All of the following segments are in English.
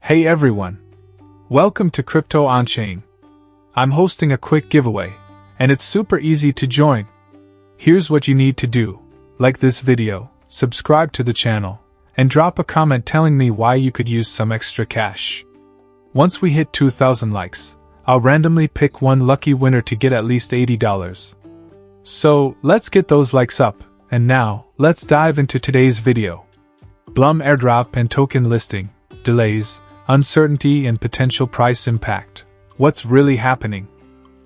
Hey everyone! Welcome to Crypto On-Chain. I'm hosting a quick giveaway, and it's super easy to join. Here's what you need to do. Like this video, subscribe to the channel, and drop a comment telling me why you could use some extra cash. Once we hit 2,000 likes, I'll randomly pick one lucky winner to get at least $80. So, let's get those likes up, and now, let's dive into today's video. Blum Airdrop and Token Listing, Delays, Uncertainty and Potential Price Impact. What's really happening?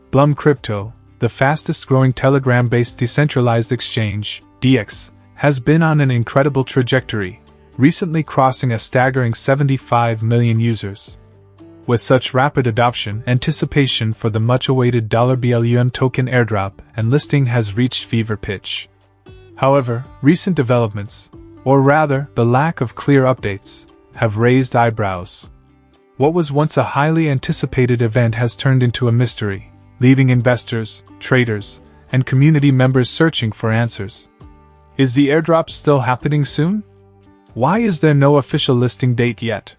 Blum Crypto, the fastest-growing Telegram-based decentralized exchange, DX, has been on an incredible trajectory, recently crossing a staggering 75 million users. With such rapid adoption, anticipation for the much-awaited $BLUM token airdrop and listing has reached fever pitch. However, recent developments, or rather, the lack of clear updates, have raised eyebrows. What was once a highly anticipated event has turned into a mystery, leaving investors, traders, and community members searching for answers. Is the airdrop still happening soon? Why is there no official listing date yet?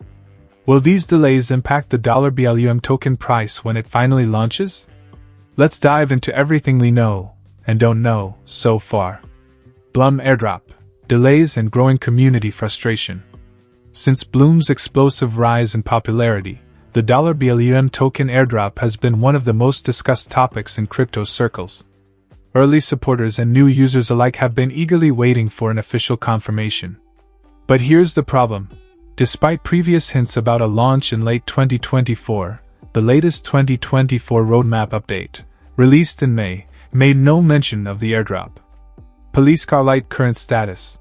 Will these delays impact the $BLUM token price when it finally launches? Let's dive into everything we know and don't know so far. Blum Airdrop, Delays and Growing Community Frustration. Since Blum's explosive rise in popularity, the $BLUM token airdrop has been one of the most discussed topics in crypto circles. Early supporters and new users alike have been eagerly waiting for an official confirmation. But here's the problem. Despite previous hints about a launch in late 2024, the latest 2024 roadmap update, released in May, made no mention of the airdrop. Police Carlight current status.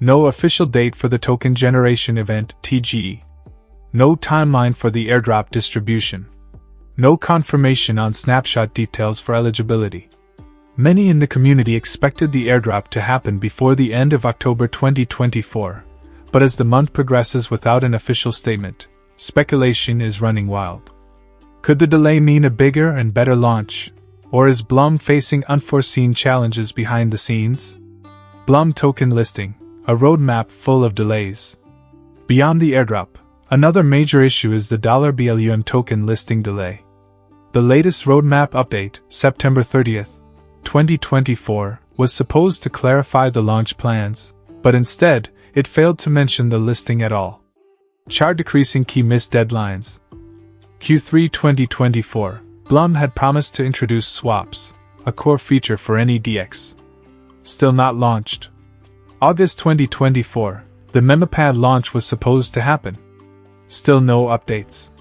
No official date for the token generation event, TGE. No timeline for the airdrop distribution. No confirmation on snapshot details for eligibility. Many in the community expected the airdrop to happen before the end of October 2024, but as the month progresses without an official statement, speculation is running wild. Could the delay mean a bigger and better launch, or is Blum facing unforeseen challenges behind the scenes? Blum token listing. A roadmap full of delays. Beyond the airdrop, another major issue is the $BLUM token listing delay. The latest roadmap update, September 30th, 2024, was supposed to clarify the launch plans, but instead, it failed to mention the listing at all. Chart decreasing key missed deadlines. Q3 2024, Blum had promised to introduce swaps, a core feature for any DX. Still not launched. August 2024, the memapad launch was supposed to happen. Still no updates.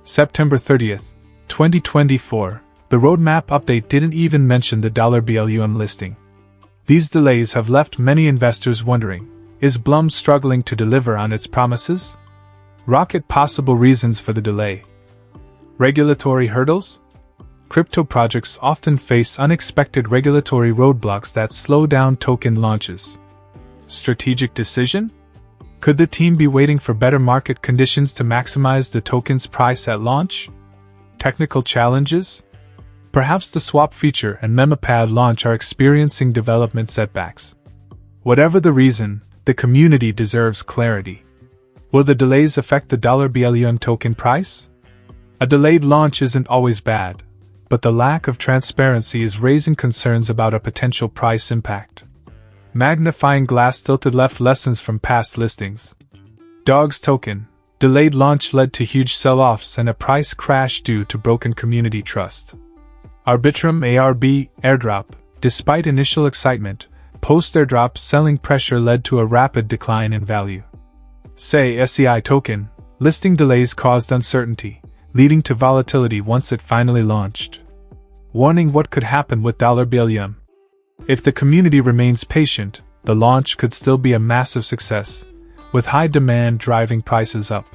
September 30th, 2024, the roadmap update didn't even mention the $BLUM listing. These delays have left many investors wondering, is Blum struggling to deliver on its promises? Rocket possible reasons for the delay. Regulatory hurdles? Crypto projects often face unexpected regulatory roadblocks that slow down token launches. Strategic decision? Could the team be waiting for better market conditions to maximize the token's price at launch? Technical challenges? Perhaps the swap feature and memapad launch are experiencing development setbacks. Whatever the reason, the community deserves clarity. Will the delays affect the $BLUM token price? A delayed launch isn't always bad, but the lack of transparency is raising concerns about a potential price impact. Magnifying glass tilted left lessons from past listings. Dogs token. Delayed launch led to huge sell-offs and a price crash due to broken community trust. Arbitrum ARB airdrop. Despite initial excitement, post-airdrop selling pressure led to a rapid decline in value. SEI token. Listing delays caused uncertainty, leading to volatility once it finally launched. Warning: what could happen with $BLUM. If the community remains patient, the launch could still be a massive success, with high demand driving prices up.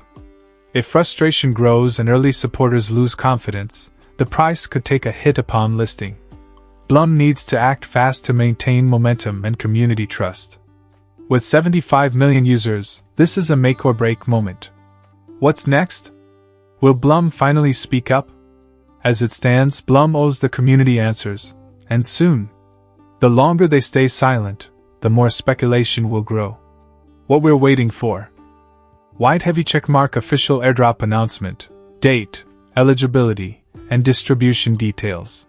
If frustration grows and early supporters lose confidence, the price could take a hit upon listing. Blum needs to act fast to maintain momentum and community trust. With 75 million users, this is a make-or-break moment. What's next? Will Blum finally speak up? As it stands, Blum owes the community answers, and soon. The longer they stay silent, the more speculation will grow. What we're waiting for. White heavy checkmark official airdrop announcement, date, eligibility, and distribution details.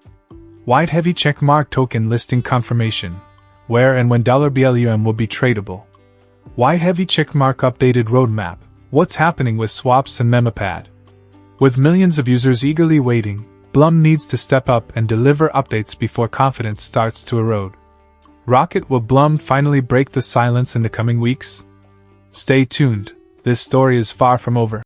White heavy checkmark token listing confirmation, where and when $BLUM will be tradable. White heavy checkmark updated roadmap, what's happening with swaps and Memopad. With millions of users eagerly waiting, Blum needs to step up and deliver updates before confidence starts to erode. Rocket, will Blum finally break the silence in the coming weeks? Stay tuned, this story is far from over.